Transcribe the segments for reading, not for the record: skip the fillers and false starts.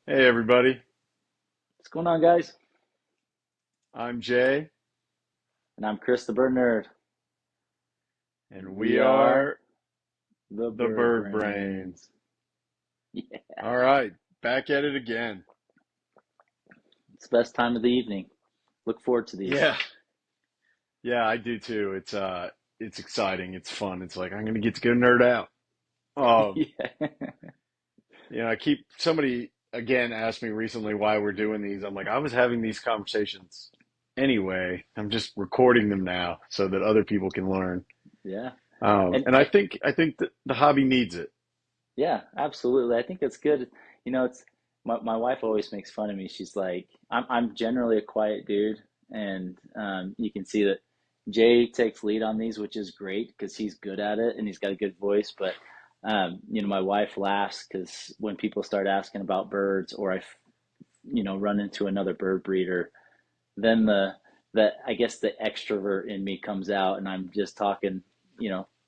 Hey everybody, What's going on, guys? I'm Jay, And I'm Chris, the bird nerd. and And we we are are the the bird Bird Brains. brains. Yeah, All right, back at it again. it's the best time of the evening. Look forward to these. Yeah, yeah, I do too. It's exciting. It's fun. It's like I'm gonna get to go nerd out. Um, Yeah. I keep somebody again asked me recently why we're doing these. I'm like, I was having these conversations anyway. I'm just recording them now so that other people can learn. Yeah. And I think that the hobby needs it. Yeah, absolutely. I think it's good. It's my wife always makes fun of me. She's like, I'm generally a quiet dude, and you can see that Jay takes lead on these, which is great because he's good at it and he's got a good voice. But my wife laughs because when people start asking about birds, or run into another bird breeder, then the I guess the extrovert in me comes out, and I'm just talking,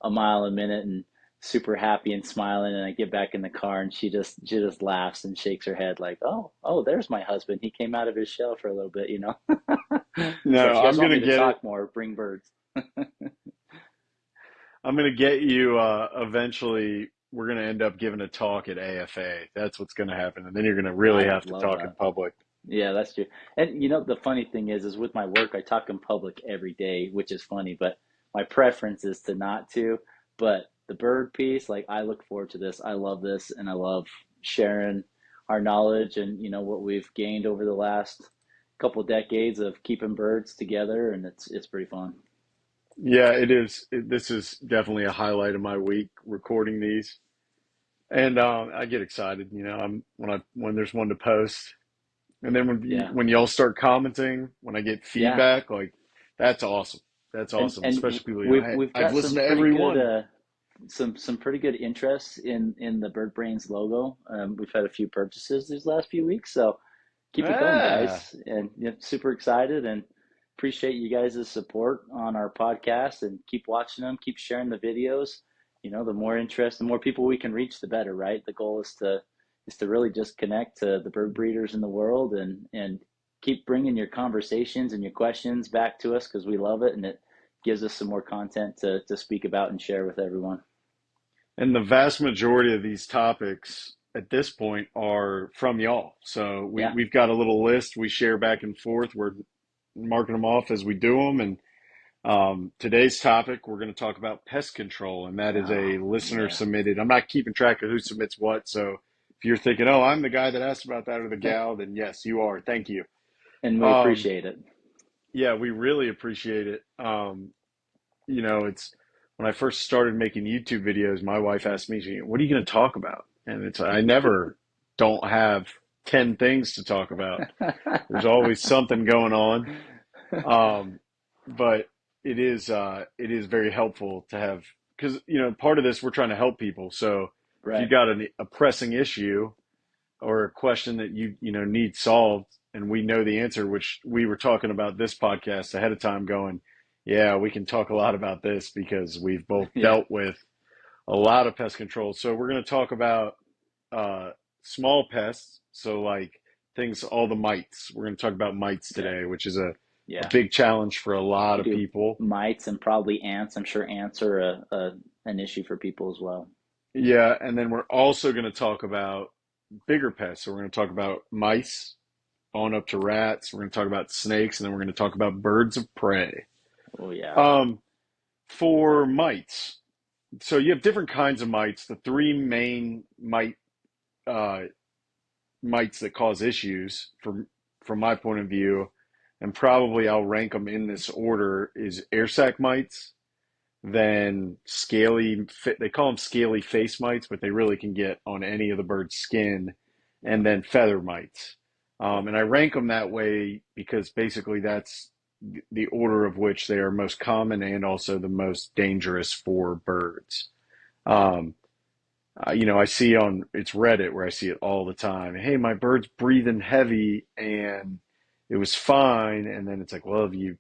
a mile a minute and super happy and smiling, and I get back in the car and she just laughs and shakes her head like, oh, there's my husband. He came out of his shell for a little bit. So if No, you guys I'm want gonna me to get it. talk more, bring birds. I'm gonna get you eventually. We're gonna end up giving a talk at AFA. That's what's gonna happen, and then you're gonna really I would have to love talk in that. public. Yeah, that's true. And the funny thing is with my work, I talk in public every day, which is funny, but my preference is to not to. But the bird piece, like I look forward to this. I love this, and I love sharing our knowledge and what we've gained over the last couple decades of keeping birds together, and it's pretty fun. Yeah, it is. This is definitely a highlight of my week recording these, and I get excited. I'm when there's one to post, and then Yeah. when y'all start commenting, when I get Yeah. feedback, like that's awesome. That's And awesome. and Especially people, we've I've got listened some to pretty every good one. some pretty good interest in the Bird Brains logo. We've had a few purchases these last few weeks, so keep it going, Ah, guys. And super excited and appreciate you guys' support on our podcast, and keep watching them, keep sharing the videos. The more interest, the more people we can reach, the better, right? The goal is to really just connect to the bird breeders in the world, and keep bringing your conversations and your questions back to us because we love it, and it gives us some more content to speak about and share with everyone. and the vast majority of these topics at this point are from y'all. So Yeah. we've got a little list we share back and forth. We're marking them off as we do them. And today's topic, we're going to talk about pest control, and that is Oh, a listener yeah. submitted. I'm not keeping track of who submits what. So if you're thinking, oh, I'm the guy that asked about that or the gal, then yes, you are. Thank you. And we Um, appreciate it. yeah, we really appreciate it. It's when I first started making YouTube videos, my wife asked me, "What are you going to talk about?" And it's I never don't have 10 things to talk about. There's always something going on. Um, but it is very helpful to have because part of this we're trying to help people. So if you Right. got a pressing issue or a question that you need solved and we know the answer, which we were talking about this podcast ahead of time going, yeah, we can talk a lot about this because we've both Yeah. dealt with a lot of pest control. So we're going to talk about uh, small pests. So like things, all the mites. We're going to talk about mites Okay. today, which is a Yeah. big challenge for a lot We of do people. mites and probably ants. I'm sure ants are an issue for people as well. Yeah, and then we're also going to talk about bigger pests. So we're going to talk about mice on up to rats. We're going to talk about snakes, and then we're going to talk about birds of prey. Oh yeah. Um, for mites, so you have different kinds of mites. The three main uh, mites that cause issues, from my point of view, and probably I'll rank them in this order: is air sac mites, then scaly. They call them scaly face mites, but they really can get on any of the bird's skin, Yeah. and then feather mites. Okay. And I rank them that way because basically that's the order of which they are most common and also the most dangerous for birds. Um, I see on it's Reddit where I see it all the time. Hey, my bird's breathing heavy and it was fine. And then it's like, well, if you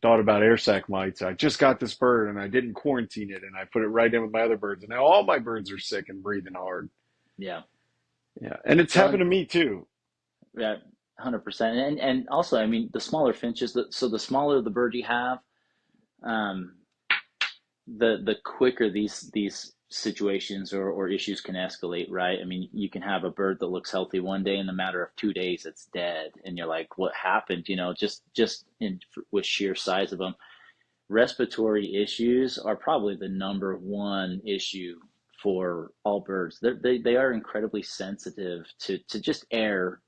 thought about air sac mites, I just got this bird and I didn't quarantine it and I put it right in with my other birds and now all my birds are sick and breathing hard. Yeah. Yeah, and it's Well, happened and to me too. yeah, 100%. And also, I mean, the smaller finches, so the smaller the bird you have, um, the quicker these situations or issues can escalate, right? I mean, you can have a bird that looks healthy one day, in a matter of 2 days, it's dead, and you're like, what happened? You know, just in with sheer size of them. Respiratory issues are probably the number one issue for all birds. They are incredibly sensitive to just air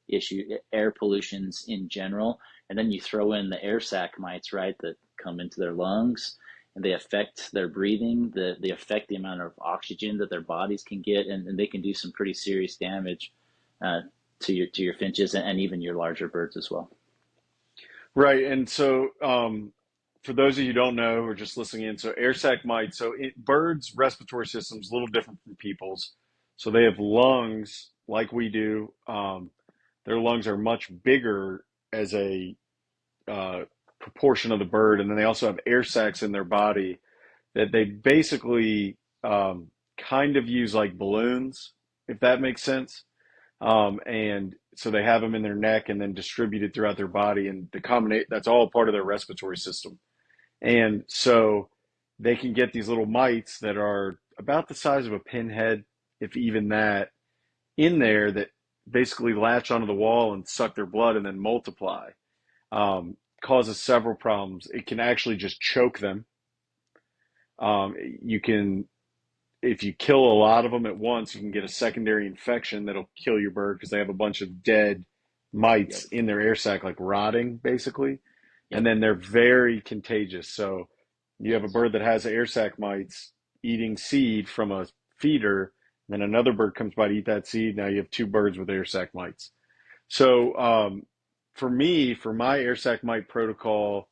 pollutions in general. And then you throw in the air sac mites, right, that come into their lungs and they affect their breathing, they affect the amount of oxygen that their bodies can get, and they can do some pretty serious damage uh, to your finches and even your larger birds as well. Right. And so, for those of you who don't know or just listening in, so air sac mites, birds' respiratory system's a little different from people's. So they have lungs like we do. Their lungs are much bigger as a uh, proportion of the bird, and then they also have air sacs in their body that they basically kind of use like balloons, if that makes sense. And so they have them in their neck and then distributed throughout their body, and the combinate that's all part of their respiratory system. And so they can get these little mites that are about the size of a pinhead, if even that, in there that basically latch onto the wall and suck their blood and then multiply. Causes several problems. It can actually just choke them. You can if you kill a lot of them at once, you can get a secondary infection that'll kill your bird because they have a bunch of dead mites Yep. in their air sac, like rotting, basically. And Yep. then they're very contagious. So you have a bird that has air sac mites eating seed from a feeder, and then another bird comes by to eat that seed. Now you have two birds with air sac mites. So for me, for my air sac mite protocol,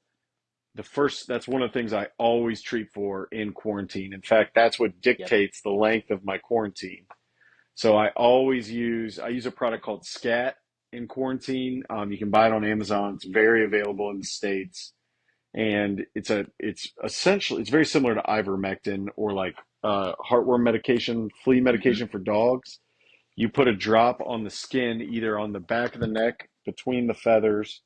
that's one of the things I always treat for in quarantine. In fact, that's what Yep. dictates the length of my quarantine. So I use a product called SCAT in quarantine. You can buy it on Amazon. It's very available in the States. And it's essentially, it's very similar to ivermectin or like heartworm medication, flea Mm-hmm. medication for dogs. You put a drop on the skin, either on the back of the neck, between the feathers,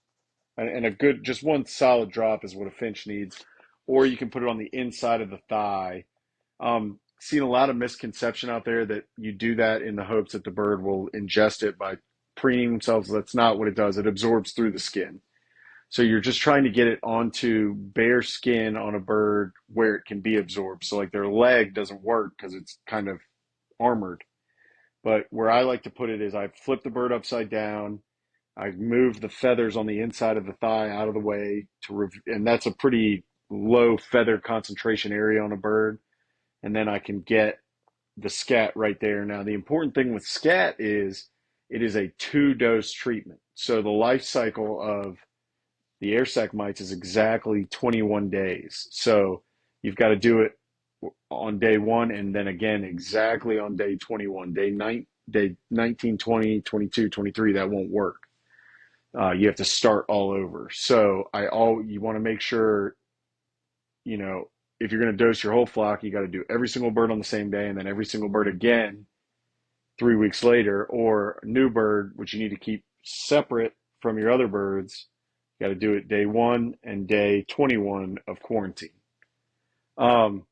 and a good, just one solid drop is what a finch needs, or you can put it on the inside of the thigh. Seen a lot of misconception out there that you do that in the hopes that the bird will ingest it by preening themselves. That's not what it does. It absorbs through the skin. So you're just trying to get it onto bare skin on a bird where it can be absorbed. So like their leg doesn't work because it's kind of armored. But where I like to put it is I flip the bird upside down. I move the feathers on the inside of the thigh out of the way and that's a pretty low feather concentration area on a bird. And then I can get the scat right there. Now, the important thing with scat is it is a two-dose treatment. So the life cycle of the air sac mites is exactly 21 days. So you've got to do it on day one and then again exactly on day 21. Day 19, 20, 22, 23, that won't work. You have to start all over. So you want to make sure, you know, if you're going to dose your whole flock, you got to do every single bird on the same day and then every single bird again 3 weeks later, or a new bird, which you need to keep separate from your other birds. You got to do it day one and day 21 of quarantine. Um,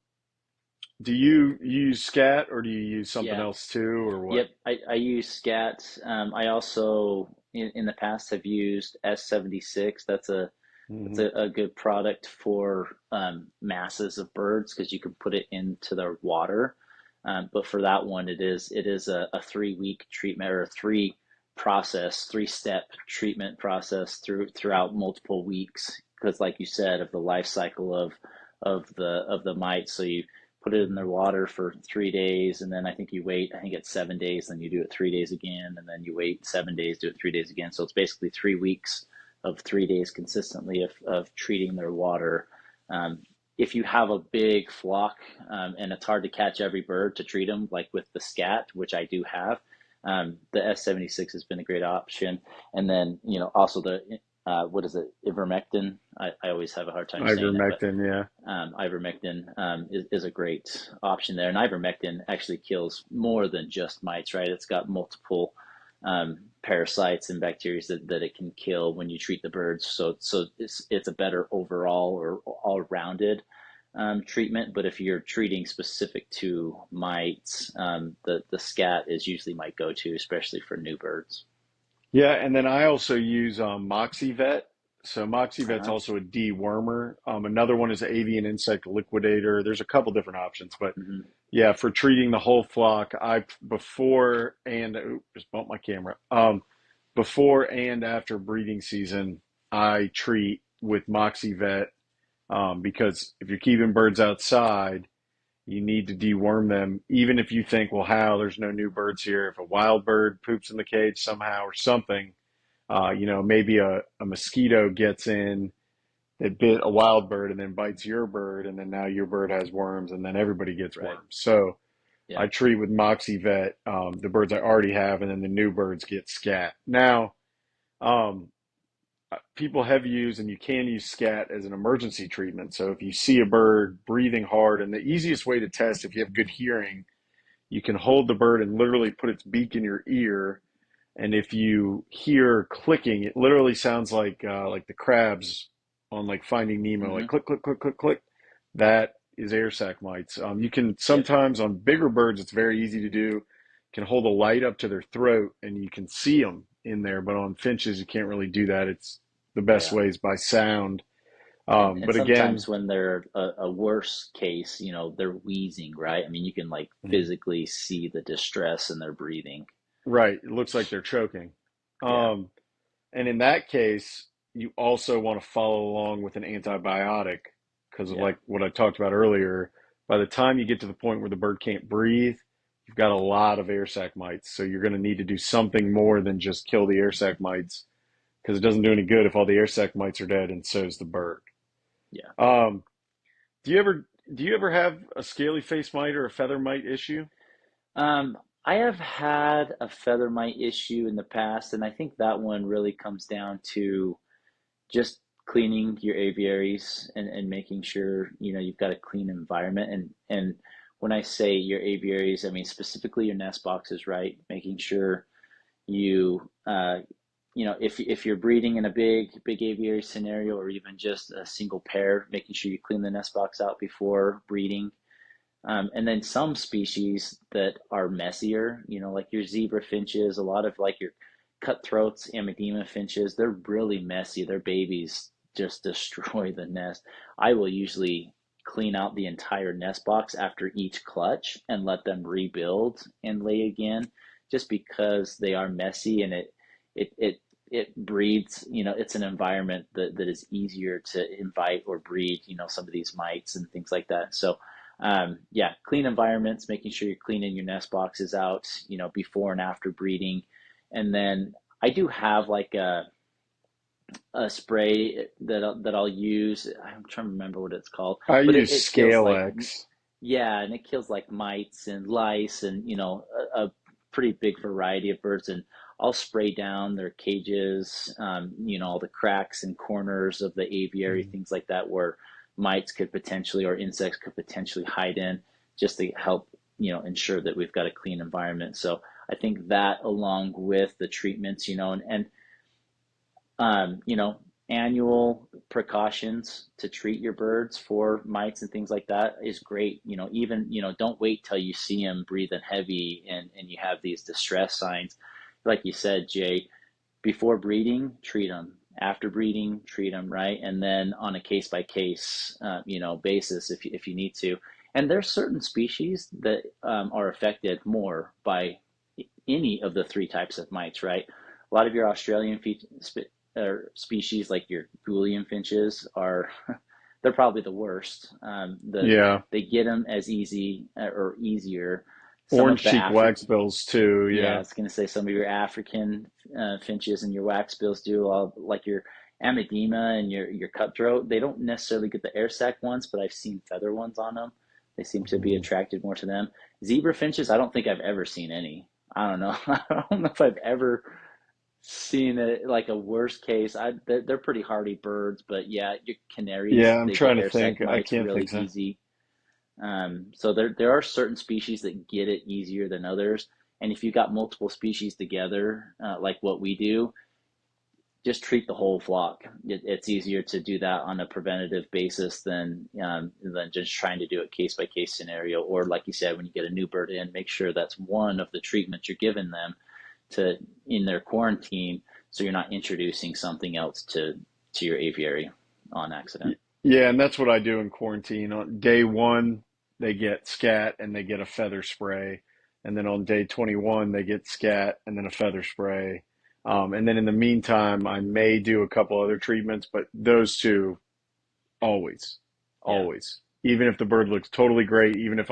do you use scat or do you use something Yeah. else too, or what? Yep. I use SCAT. I also in the past have used S76. That's Hmm. a good product for masses of birds because you can put it into the water. But for that one, it is a 3 week treatment or a three step treatment process throughout multiple weeks because, like you said, of the life cycle of the mites. So you put it in their water for 3 days, and then I think you wait. I think it's 7 days, then you do it 3 days again, and then you wait 7 days, do it 3 days again. So it's basically 3 weeks of 3 days consistently of treating their water. Um, if you have a big flock and it's hard to catch every bird to treat them, like with the SCAT, which I do have, the S76 has been a great option. And then, also the, what is it, ivermectin? I always have a hard time saying it, but Ivermectin, yeah. ivermectin is a great option there. And ivermectin actually kills more than just mites, right? It's got multiple. parasites and bacteria that it can kill when you treat the birds. So it's a better overall or all-rounded treatment. But if you're treating specific to mites, the SCAT is usually my go-to, especially for new birds. Yeah, and then I also use Moxivet. So Moxivet's Uh-huh. also a dewormer. Another one is avian insect liquidator. There's a couple different options, but Hmm. yeah, for treating the whole flock, I before and oop, just bumped my camera. Before and after breeding season, I treat with Moxivet because if you're keeping birds outside, you need to deworm them. Even if you think, well, how there's no new birds here. If a wild bird poops in the cage somehow or something, maybe a mosquito gets in that bit a wild bird and then bites your bird, and then now your bird has worms, and then everybody gets Right. worms. So Yeah. I treat with Moxivet the birds I already have, and then the new birds get scat. Now, um, people have used, and you can use scat as an emergency treatment. So if you see a bird breathing hard, and the easiest way to test if you have good hearing, you can hold the bird and literally put its beak in your ear, and if you hear clicking, it literally sounds like the crabs on like Finding Nemo, like Hmm. click, click, click, click, click. That is air sac mites. You can Yep. sometimes on bigger birds, it's very easy to do. You can hold a light up to their throat and you can see them in there, but on finches, you can't really do that. It's the best Yeah. way is by sound. And But again, sometimes when they're a worse case, they're wheezing, right? I mean, you can like mhm, physically see the distress in their breathing. right, it looks like they're choking. Yeah. Um, And in that case, you also want to follow along with an antibiotic because of Yeah. like what I talked about earlier. By the time you get to the point where the bird can't breathe, you've got a lot of air sac mites. So you're going to need to do something more than just kill the air sac mites because it doesn't do any good if all the air sac mites are dead and so is the bird. Yeah. Um, do you ever have a scaly face mite or a feather mite issue? Um, I have had a feather mite issue in the past, and I think that one really comes down to just cleaning your aviaries and making sure you've got a clean environment. And when I say your aviaries, I mean specifically your nest boxes, right? Making sure you if you're breeding in a big aviary scenario or even just a single pair, making sure you clean the nest box out before breeding. And then some species that are messier, like your zebra finches, a lot of like your cutthroats, amidema finches, they're really messy. Their babies just destroy the nest. I will usually clean out the entire nest box after each clutch and let them rebuild and lay again, just because they are messy and it it it breeds, it's an environment that is easier to invite or breed, some of these mites and things like that. So yeah, clean environments, making sure you're cleaning your nest boxes out, before and after breeding. And then I do have like a spray that I'll use. I'm trying to remember what it's called, I but use it kills Scale like, X. yeah, and it kills like mites and lice and, a pretty big variety of birds. And I'll spray down their cages, all the cracks and corners of the aviary, Mhm. things like that, where mites could potentially or insects could potentially hide in, just to help, ensure that we've got a clean environment. So I think that along with the treatments, and um, you know, annual precautions to treat your birds for mites and things like that is great. Even, don't wait till you see them breathing heavy and you have these distress signs. Like you said, Jay, before breeding, treat them. After breeding, treat them, right? And then on a case by case, basis if you need to. And there's certain species that are affected more by any of the three types of mites, right? A lot of your Australian or species, like your Gouldian finches, are they're probably the worst. Yeah. They get them as easy or easier. Some Orange of the cheek African, waxbills too. yeah, I Yeah. was gonna say some of your African finches and your waxbills do. All like your amidema and your cutthroat. They don't necessarily get the air sac ones, but I've seen feather ones on them. They seem to be Mhm. attracted more to them. Zebra finches, I don't think I've ever seen any. I don't know. I don't know if I've ever seen it like a worst case. They're pretty hardy birds, but yeah, your Yeah, canaries, I'm they get trying to air think. sac I mites can't really think so. easy. So there are certain species that get it easier than others. And if you got multiple species together, like what we do, just treat the whole flock. It's easier to do that on a preventative basis than just trying to do it case by case scenario. Or like you said, when you get a new bird in, make sure that's one of the treatments you're giving them to in their quarantine, so you're not introducing something else to your aviary on accident. Yeah, and that's what I do in quarantine. On day one, they get SCAT and they get a feather spray. And then on day 21, they get SCAT and then a feather spray. And then in the meantime, I may do a couple other treatments, but those two always, Yeah, always. Even if the bird looks totally great, even if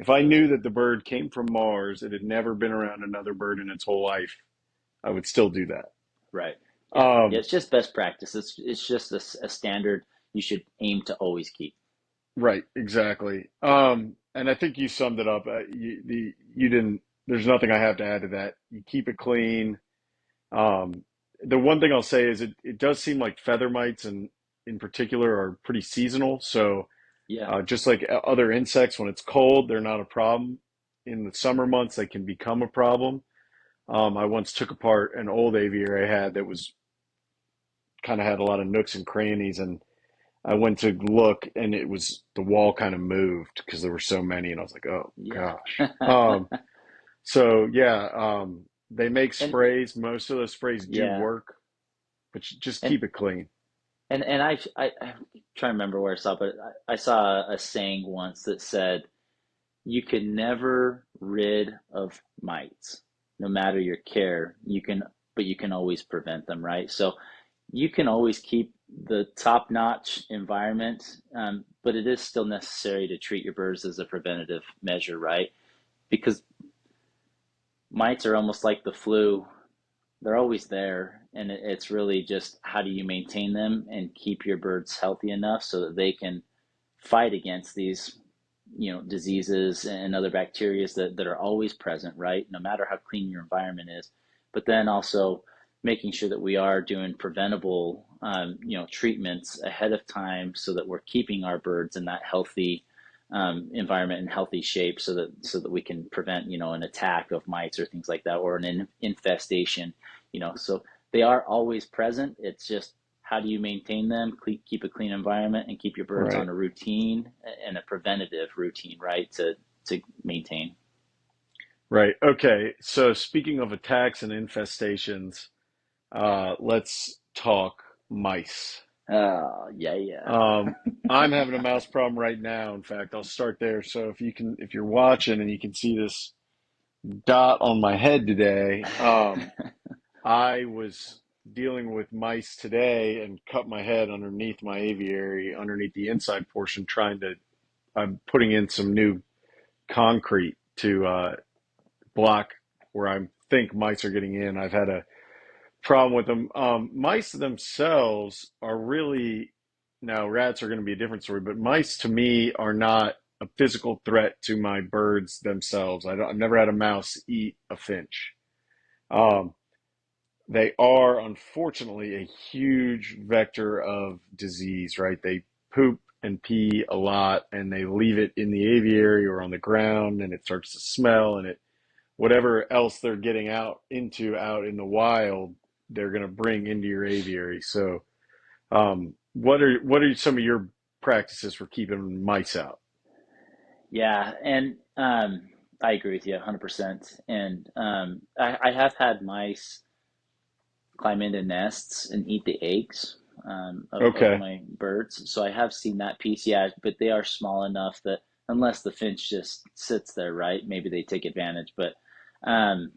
I knew that the bird came from Mars, it had never been around another bird in its whole life, I would still do that. right. Yeah, yeah. Um, It's just best practice. It's just a standard you should aim to always keep. Right, exactly. And I think you summed it up. You didn't. There's nothing I have to add to that. You keep it clean. Um, the one thing I'll say is it does seem like feather mites and in particular are pretty seasonal. So Yeah, just like other insects, when it's cold, they're not a problem. In the summer months, they can become a problem. I once took apart an old aviary I had that was kind of had a lot of nooks and crannies, and I went to look and it was the wall kind of moved because there were so many, and I was like, oh yeah. gosh. So yeah, they make and sprays. Most of those sprays do yeah, work, but you just and keep it clean. and I'm trying to remember where I saw, but I saw a saying once that said, "You can never rid of mites, no matter your care. But you can always prevent them, right?" So you can always keep the top-notch environment, but it is still necessary to treat your birds as a preventative measure, right? Because mites are almost like the flu. They're always there, and it's really just how do you maintain them and keep your birds healthy enough so that they can fight against these, diseases and other bacteria that are always present, right? No matter how clean your environment is. But then also making sure that we are doing preventable, treatments ahead of time so that we're keeping our birds in that healthy environment and healthy shape so that we can prevent, an attack of mites or things like that, or an infestation, so they are always present. It's just how do you maintain them, keep a clean environment, and keep your birds Right, on a routine and a preventative routine, right? To maintain. right. Okay. So speaking of attacks and infestations, Yeah. let's talk mice. Oh, yeah, yeah. Um, I'm having a mouse problem right now. In fact, I'll start there. So if you're watching and you can see this dot on my head today, I was dealing with mice today and cut my head underneath my aviary, underneath the inside portion, I'm putting in some new concrete to block where I think mice are getting in. I've had a problem with them. Mice themselves are really, now rats are going to be a different story, but mice to me are not a physical threat to my birds themselves. I've never had a mouse eat a finch. Um, they are unfortunately a huge vector of disease, right? They poop and pee a lot and they leave it in the aviary or on the ground and it starts to smell and it whatever else they're getting out in the wild, they're going to bring into your aviary. So, what are some of your practices for keeping mice out? Yeah, and I agree with you 100%. And I have had mice climb into nests and eat the eggs, of Okay, my birds. So I have seen that piece, yeah, but they are small enough that unless the finch just sits there, right, maybe they take advantage. But um,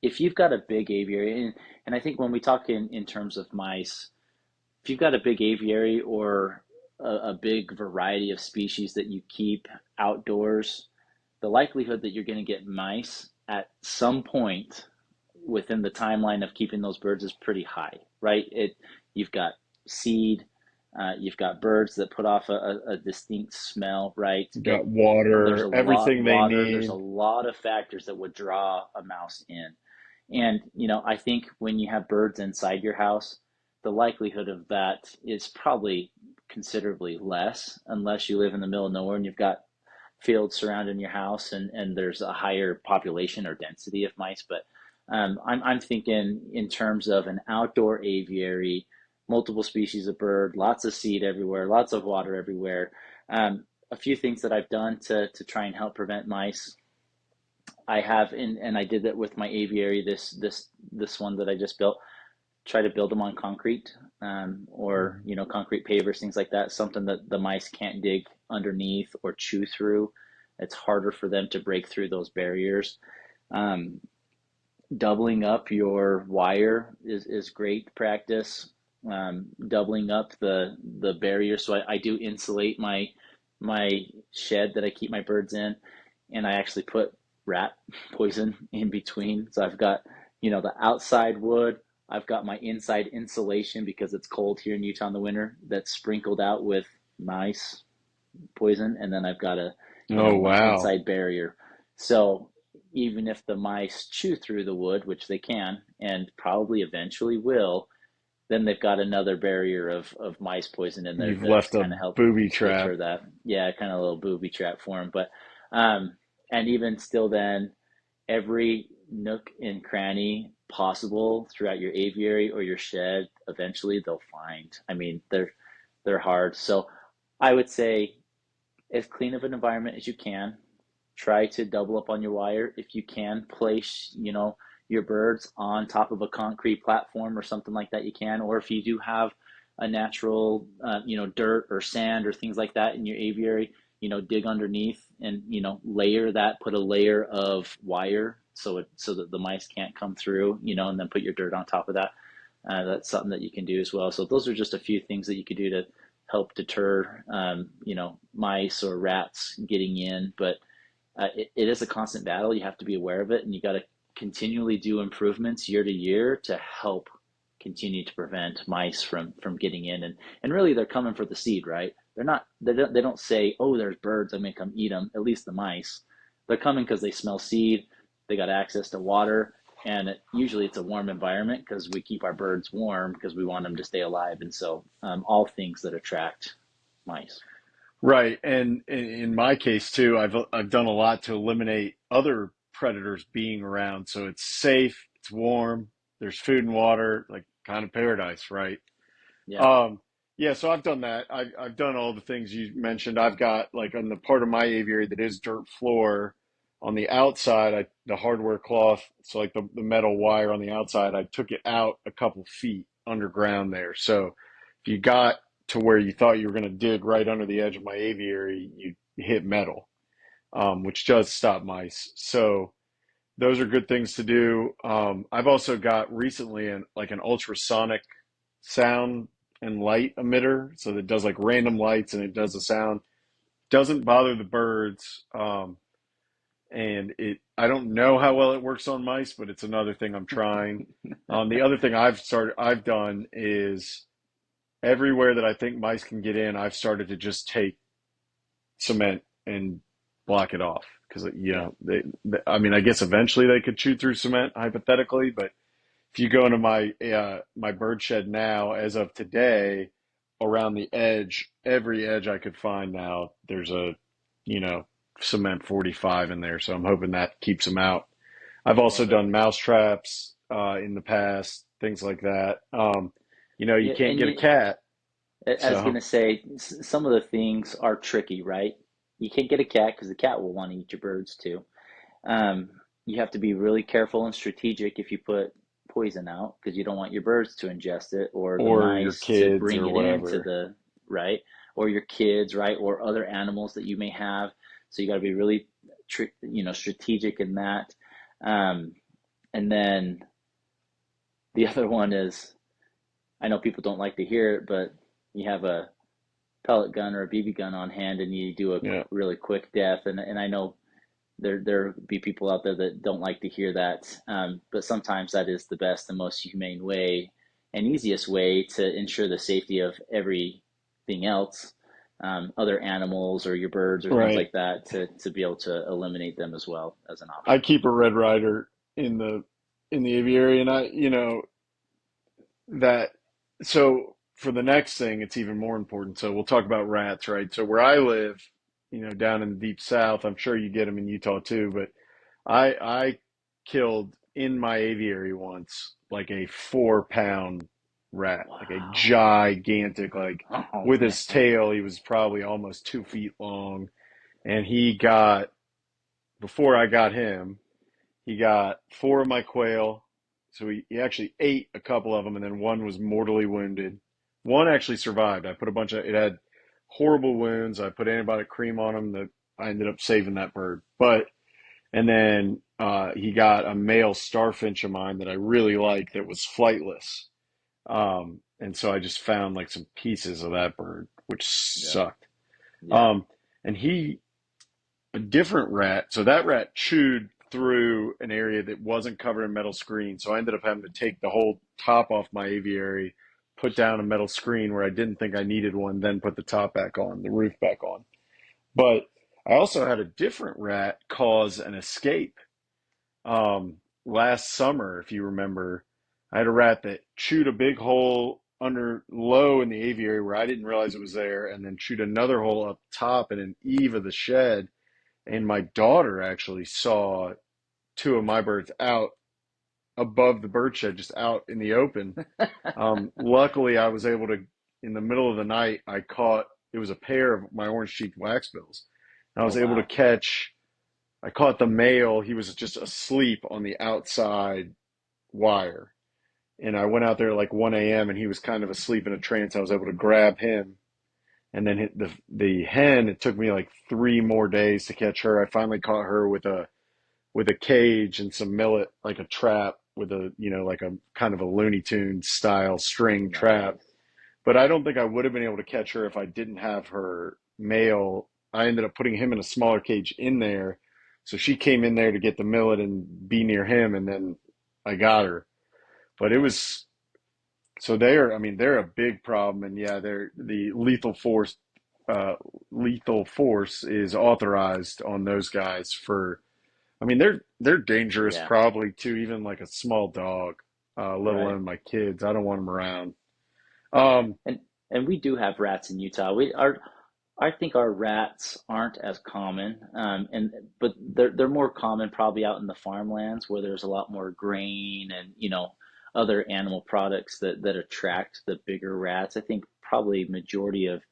if you've got a big aviary, and I think when we talk in terms of mice, if you've got a big aviary or a big variety of species that you keep outdoors, the likelihood that you're going to get mice at some point within the timeline of keeping those birds is pretty high, right? You've got seed, you've got birds that put off a distinct smell, right? got There's a water, lot everything they water. There's a need. lot of factors that would draw a mouse in, and I think when you have birds inside your house, the likelihood of that is probably considerably less, unless you live in the middle of nowhere and you've got field surrounding your house, and there's a higher population or density of mice. But I'm thinking in terms of an outdoor aviary, multiple species of bird, lots of seed everywhere, lots of water everywhere. A few things that I've done to try and help prevent mice. I have, and I did that with my aviary. This one that I just built. Try to build them on concrete, or concrete pavers, things like that. Something that the mice can't dig underneath or chew through. It's harder for them to break through those barriers. Um, Doubling up your wire is great practice. Doubling up the barrier. So I do insulate my shed that I keep my birds in, and I actually put rat poison in between. So I've got, the outside wood. I've got my inside insulation because it's cold here in Utah in the winter that's sprinkled out with mice poison, and then I've got Oh, my wow. inside barrier. So even if the mice chew through the wood, which they can and probably eventually will, then they've got another barrier of mice poison in there You've to left a kind of help booby trap. deter that. Yeah, kind of a little booby trap for them. But and even still, then every nook and cranny possible throughout your aviary or your shed, eventually they'll find. I mean, they're hard. So I would say as clean of an environment as you can. Try to double up on your wire. If you can place, your birds on top of a concrete platform or something like that, you can. Or if you do have a natural, dirt or sand or things like that in your aviary, dig underneath and, layer that, put a layer of wire so that the mice can't come through, and then put your dirt on top of that. That's something that you can do as well. So those are just a few things that you could do to help deter, mice or rats getting in. But it is a constant battle. You have to be aware of it, and you got to continually do improvements year to year to help continue to prevent mice from getting in. And really, they're coming for the seed, right? They don't say, oh, there's birds, I'm gonna come eat them. At least the mice, they're coming because they smell seed. They got access to water, and usually it's a warm environment because we keep our birds warm because we want them to stay alive. And so, all things that attract mice. Right. And in my case too, I've done a lot to eliminate other predators being around. So it's safe, it's warm, there's food and water, like kind of paradise, right? Yeah. Um, yeah, so I've done that. I've done all the things you mentioned. I've got like on the part of my aviary that is dirt floor on the outside, the hardware cloth, so like the metal wire on the outside, I took it out a couple feet underground there. So if you got to where you thought you were going to dig right under the edge of my aviary, you hit metal, which does stop mice. So those are good things to do. I've also got recently like an ultrasonic sound and light emitter, so that does like random lights and it does a sound. Doesn't bother the birds, and I don't know how well it works on mice, but it's another thing I'm trying. The other thing I've done is everywhere that I think mice can get in, I've started to just take cement and block it off because Yeah. I mean, I guess eventually they could chew through cement hypothetically, but if you go into my bird shed now, as of today, around the edge, every edge I could find now, there's a you know cement 45 in there. So I'm hoping that keeps them out. I've also Love it. done mouse traps in the past, things like that. You Yeah, can't and get a cat, I was so gonna say some of the things are tricky, right? You can't get a cat because the cat will want to eat your birds too. Um, you have to be really careful and strategic if you put poison out because you don't want your birds to ingest it or the or your mice to kids bring or it into whatever. the right, or your kids, right, or other animals that you may have. So you got to be really, strategic in that. Um, and then the other one is, I know people don't like to hear it, but you have a pellet gun or a BB gun on hand and you do a Yeah. really quick death. And I know there be people out there that don't like to hear that, but sometimes that is the best and most humane way and easiest way to ensure the safety of everything else, other animals or your birds or things Right. like that, to be able to eliminate them as well as an I option. keep a red rider in the aviary, and that so for the next thing, it's even more important. So we'll talk about rats, right? So where I live, down in the deep south. I'm sure you get them in Utah too, but I killed in my aviary once like a 4 pound rat, like a Wow. gigantic, like Oh with his man. tail, he was probably almost 2 feet long. And he got, before I got him, he got four of my quail. So he actually ate a couple of them, and then one was mortally wounded. One actually survived. I put a bunch of, it had horrible wounds. I put antibiotic cream on him that I ended up saving that bird. And then he got a male starfinch of mine that I really liked that was flightless. And so I just found like some pieces of that bird, which Yeah. sucked. Yeah. Um, and a different rat, so that rat chewed through an area that wasn't covered in metal screen. So I ended up having to take the whole top off my aviary, put down a metal screen where I didn't think I needed one, then put the top back on, the roof back on. But I also had a different rat cause an escape. Last summer, if you remember, I had a rat that chewed a big hole under low in the aviary where I didn't realize it was there, and then chewed another hole up top in an eave of the shed. And my daughter actually saw two of my birds out above the bird shed, just out in the open. Luckily, I was able to, in the middle of the night, it was a pair of my orange-cheeked waxbills. And I Oh was able to wow. I caught the male. He was just asleep on the outside wire. And I went out there at like 1 a.m. and he was kind of asleep in a trance. I was able to grab him. And then the hen, it took me like 3 more days to catch her. I finally caught her with a cage and some millet, like a trap with like a kind of a Looney Tunes style string trap. Nice. But I don't think I would have been able to catch her if I didn't have her male. I ended up putting him in a smaller cage in there. So she came in there to get the millet and be near him, and then I got her. But it Nice. was, I mean, they're a big problem. And yeah, they're the uh, lethal force is authorized on those guys for, I mean, they're dangerous Yeah. probably to even like a small dog, let Right. alone my kids. I don't want them around. Yeah. Um, And we do have rats in Utah. We are I think our rats aren't as common, and but they're more common probably out in the farmlands where there's a lot more grain and other animal products that attract the bigger rats. I think probably majority of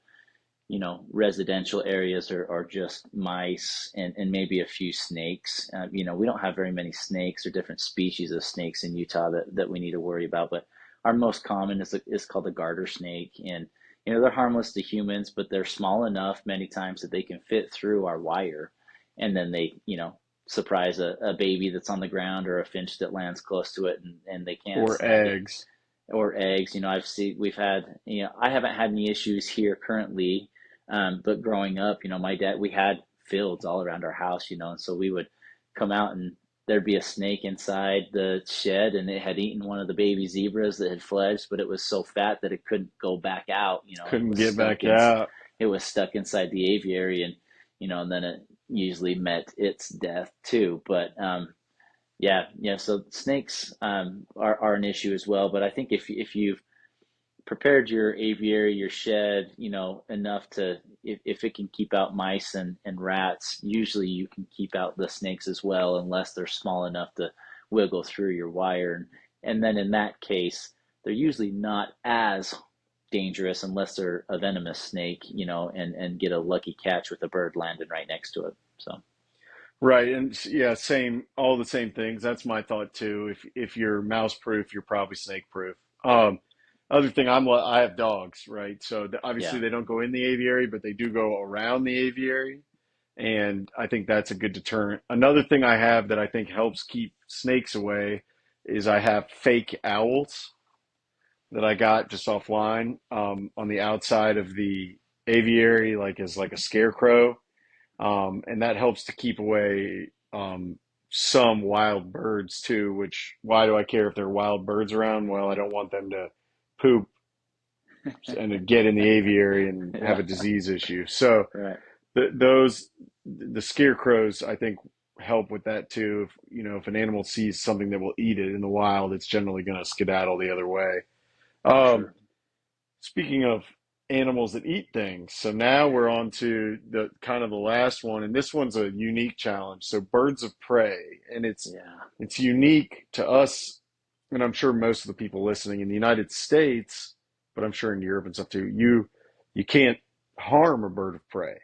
residential areas are just mice and maybe a few snakes. We don't have very many snakes or different species of snakes in Utah that we need to worry about. But our most common is called the garter snake, and they're harmless to humans, but they're small enough many times that they can fit through our wire, and then they surprise a baby that's on the ground or a finch that lands close to it, and they can't or snag it eggs. or eggs. We've had, I haven't had any issues here currently, but growing up, my dad, we had fields all around our house, and so we would come out and there'd be a snake inside the shed and it had eaten one of the baby zebras that had fledged, but it was so fat that it couldn't go back out, and Couldn't get back out. it was stuck inside the aviary and, and then it usually met its death too. But, yeah, yeah. So snakes are an issue as well. But I think if you've prepared your aviary, your shed, enough to if it can keep out mice and rats, usually you can keep out the snakes as well, unless they're small enough to wiggle through your wire. And then in that case, they're usually not as dangerous unless they're a venomous snake, and get a lucky catch with a bird landing right next to it. So Right, and yeah, same, all the same things. That's my thought too. If you're mouse proof, you're probably snake proof. Other thing, I have dogs, right? So obviously yeah, they don't go in the aviary, but they do go around the aviary, and I think that's a good deterrent. Another thing I have that I think helps keep snakes away is I have fake owls that I got just offline, on the outside of the aviary, like as like a scarecrow, and that helps to keep away, some wild birds too. Which, why do I care if there are wild birds around? Well, I don't want them to poop and to get in the aviary and have yeah, a disease issue. So right. the scarecrows, I think, help with that too. If an animal sees something that will eat it in the wild, it's generally going to skedaddle the other way. For Um, sure. Speaking of animals that eat things. So now we're on to the kind of the last one, and this one's a unique challenge. So birds of prey, and Yeah. it's unique to us, and I'm sure most of the people listening in the United States, but I'm sure in Europe and stuff too. You can't harm a bird of prey.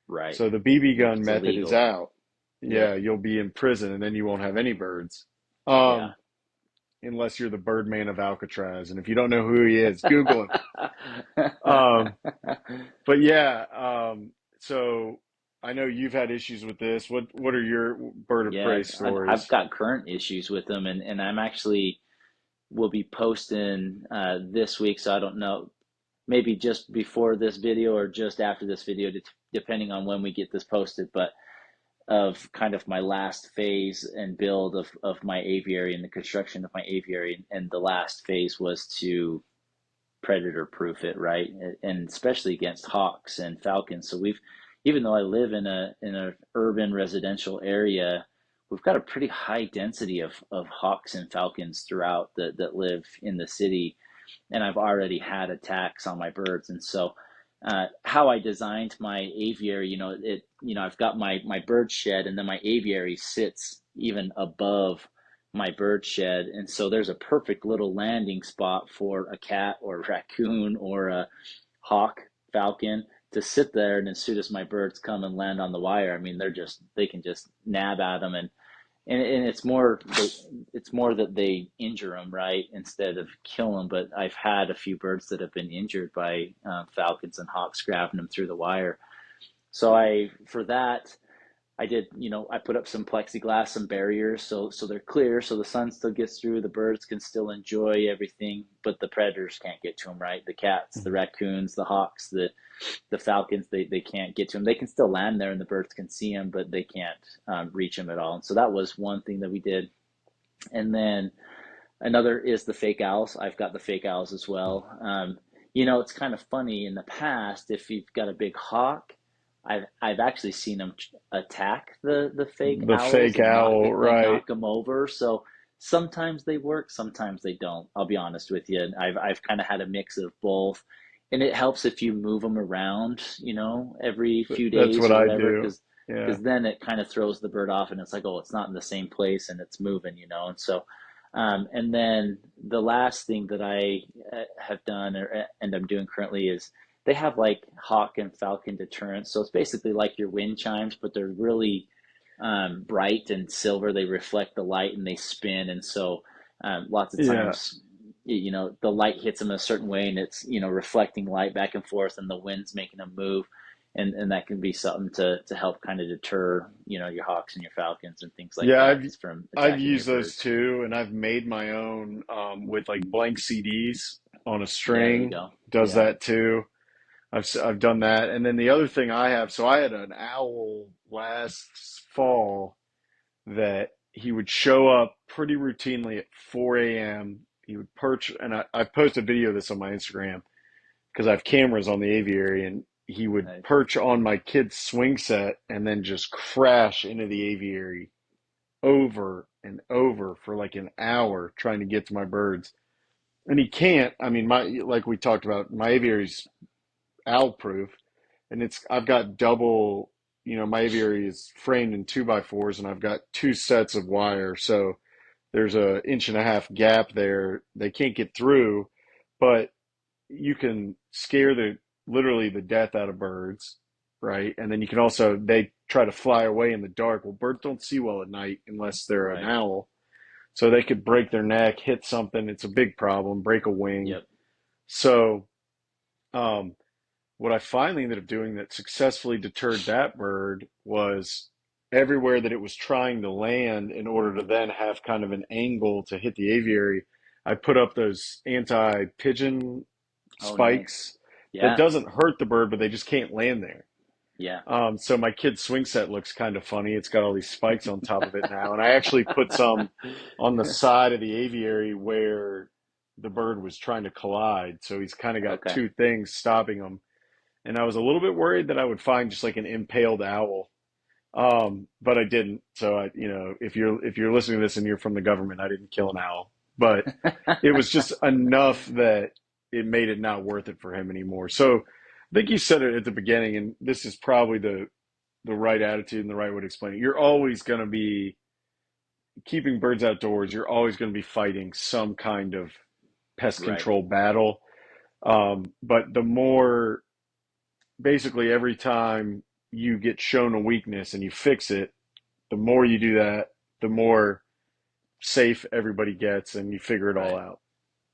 Right. So the BB gun It's method is illegal. out. Yep. Yeah, you'll be in prison, and then you won't have any birds. Yeah. Um, unless you're the Birdman of Alcatraz, and if you don't know who he is, Google him. Um, but yeah, so I know you've had issues with this. What are your bird of Yeah, prey I've stories? got current issues with them, and I'm actually will be posting this week, so I don't know, maybe just before this video or just after this video, depending on when we get this posted, but of kind of my last phase and build of my aviary and the construction of my aviary. And the last phase was to predator proof it, right? And especially against hawks and falcons. So we've, even though I live in a urban residential area, we've got a pretty high density of hawks and falcons throughout that live in the city, and I've already had attacks on my birds. And so, how I designed my aviary, I've got my bird shed, and then my aviary sits even above my bird shed, and so there's a perfect little landing spot for a cat or a raccoon or a hawk, falcon to sit there. And as soon as my birds come and land on the wire, I mean, they can just nab at them, and it's more that they injure them, right, instead of kill them. But I've had a few birds that have been injured by falcons and hawks grabbing them through the wire. So I for that I did, I put up some plexiglass, some barriers, so they're clear, so the sun still gets through, the birds can still enjoy everything, but the predators can't get to them, right? The cats, the raccoons, the hawks, the falcons, they can't get to them. They can still land there and the birds can see them, but they can't reach them at all. And so that was one thing that we did. And then another is the fake owls. I've got the fake owls as well. It's kind of funny in the past, if you've got a big hawk, I've actually seen them attack the fake The owls fake and owl, right? knock them over. So sometimes they work, sometimes they don't. I'll be honest with you. And I've kind of had a mix of both, and it helps if you move them around, every few That's days what or I whatever, do. because Yeah. then it kind of throws the bird off, and it's like, oh, it's not in the same place and it's moving, and so. And then the last thing that I have done and I'm doing currently is they have like hawk and falcon deterrents. So it's basically like your wind chimes, but they're really bright and silver. They reflect the light and they spin. And so lots of Yeah. times, the light hits them a certain way, and it's, reflecting light back and forth, and the wind's making them move. And that can be something to help kind of deter, your hawks and your falcons and things like Yeah, that from I've attacking your used those birds. too, and I've made my own with like blank CDs on a Yeah, there you string. go. Does Yeah. that too. I've done that. And then the other thing I have, so I had an owl last fall that he would show up pretty routinely at 4 a.m. He would perch, and I posted a video of this on my Instagram because I have cameras on the aviary, and he would Nice. perch on my kid's swing set and then just crash into the aviary over and over for like an hour trying to get to my birds. And he can't. I mean, like we talked about, my aviary's owl proof, and I've got double. My aviary is framed in 2x4s, and I've got two sets of wire, so there's a inch and a half gap there. They can't get through, but you can scare the literally the death out of birds, right? And then you can also they try to fly away in the dark. Well, birds don't see well at night unless they're an Right. owl, so they could break their neck, hit something. It's a big problem. Break a wing. Yep. So, um, what I finally ended up doing that successfully deterred that bird was everywhere that it was trying to land in order to then have kind of an angle to hit the aviary, I put up those anti-pigeon Oh, nice. spikes that Yeah. doesn't hurt the bird, but they just can't land there. Yeah. So my kid's swing set looks kind of funny. It's got all these spikes on top of it now, and I actually put some on the side of the aviary where the bird was trying to collide. So he's kind of got Okay. two things stopping him, and I was a little bit worried that I would find just like an impaled owl. But I didn't. So if you're listening to this and you're from the government, I didn't kill an owl. But it was just enough that it made it not worth it for him anymore. So I think you said it at the beginning, and this is probably the right attitude and the right way to explain it. You're always going to be keeping birds outdoors. You're always going to be fighting some kind of pest Right, control battle. But the more, basically, every time you get shown a weakness and you fix it, the more you do that, the more safe everybody gets, and you figure it all right. out.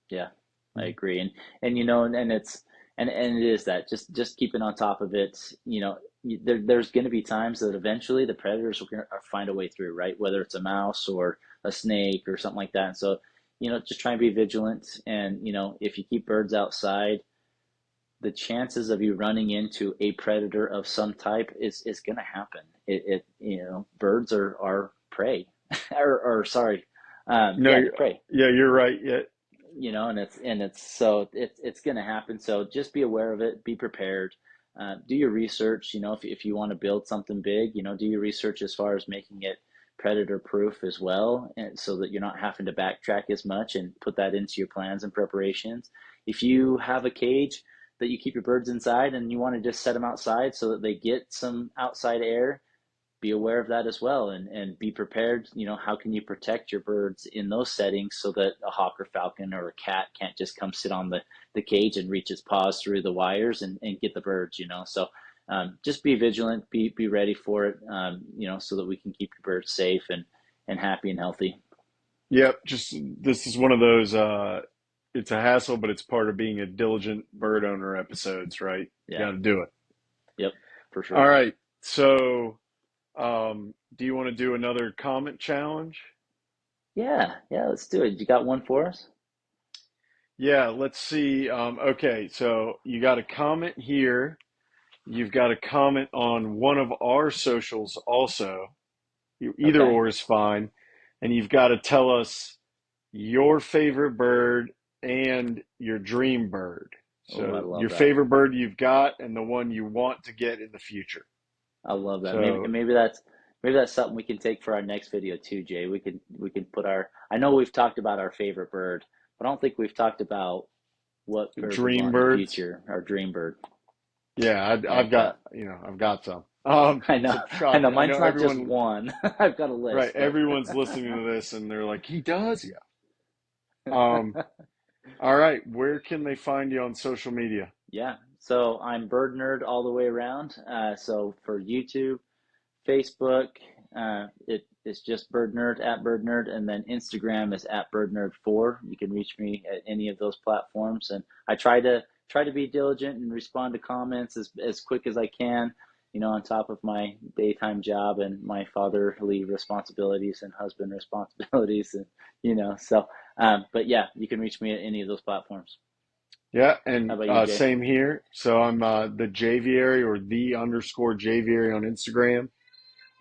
Yeah, I agree. And and it's and it is that just keeping on top of it. There's going to be times that eventually the predators will find a way through, right? Whether it's a mouse or a snake or something like that. And so, just try and be vigilant. And if you keep birds outside, the chances of you running into a predator of some type is going to happen. Birds are prey, or sorry, No, yeah, they're prey. yeah, you're right. Yeah, And it's going to happen. So just be aware of it, be prepared. Do your research. If you want to build something big, do your research as far as making it predator proof as well, and so that you're not having to backtrack as much, and put that into your plans and preparations. If you have a cage that you keep your birds inside and you want to just set them outside so that they get some outside air, be aware of that as well, and be prepared. How can you protect your birds in those settings so that a hawk or falcon or a cat can't just come sit on the cage and reach its paws through the wires and get the birds. So just be vigilant, be ready for it, so that we can keep your birds safe and happy and healthy. yep. Just this is one of those. It's a hassle, but it's part of being a diligent bird owner episodes, right? You Yeah. got to do it. Yep, for All sure. right. So, do you want to do another comment challenge? Yeah, let's do it. You got one for us? Yeah, let's see. Okay, so you got a comment here. You've got a comment on one of our socials also. Either Okay. or is fine. And you've got to tell us your favorite bird and your dream bird. Oh, I So love your that. favorite bird you've got and the one you want to get in the future. I love that. Maybe So and maybe that's something we can take for our next video too, Jay. We can put our. I know we've talked about our favorite bird, but I don't think we've talked about what bird we dream want in the birds. future. Our dream bird. Yeah, I I've like that. got, I've got some. I know. So I know. shocking. I Mine's know not just everyone, one. I've got a right? list, but Everyone's listening to this and they're like, he does? Yeah. Um, all right. Where can they find you on social media? yeah. So I'm bird nerd all the way around. So for YouTube, Facebook, it's just Bird Nerd at Bird Nerd, and then Instagram is at Bird Nerd 4. You can reach me at any of those platforms, and I try to be diligent and respond to comments as quick as I can. On top of my daytime job and my fatherly responsibilities and husband responsibilities, and so. But yeah, you can reach me at any of those platforms. Yeah, How and about you, Jay? same here. So I'm the Javiary or the underscore Javiary on Instagram.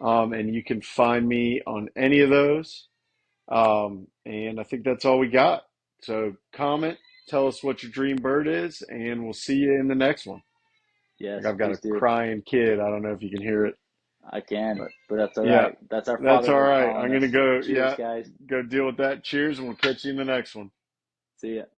And you can find me on any of those. And I think that's all we got. So comment, tell us what your dream bird is, and we'll see you in the next one. Like Yes, I've got a please do. crying kid. I don't know if you can hear it, I can, but but that's all yeah, right. That's our that's all fatherhood right. calling I'm gonna us. go, Cheers, yeah, guys. go deal with that. Cheers, and we'll catch you in the next one. See ya.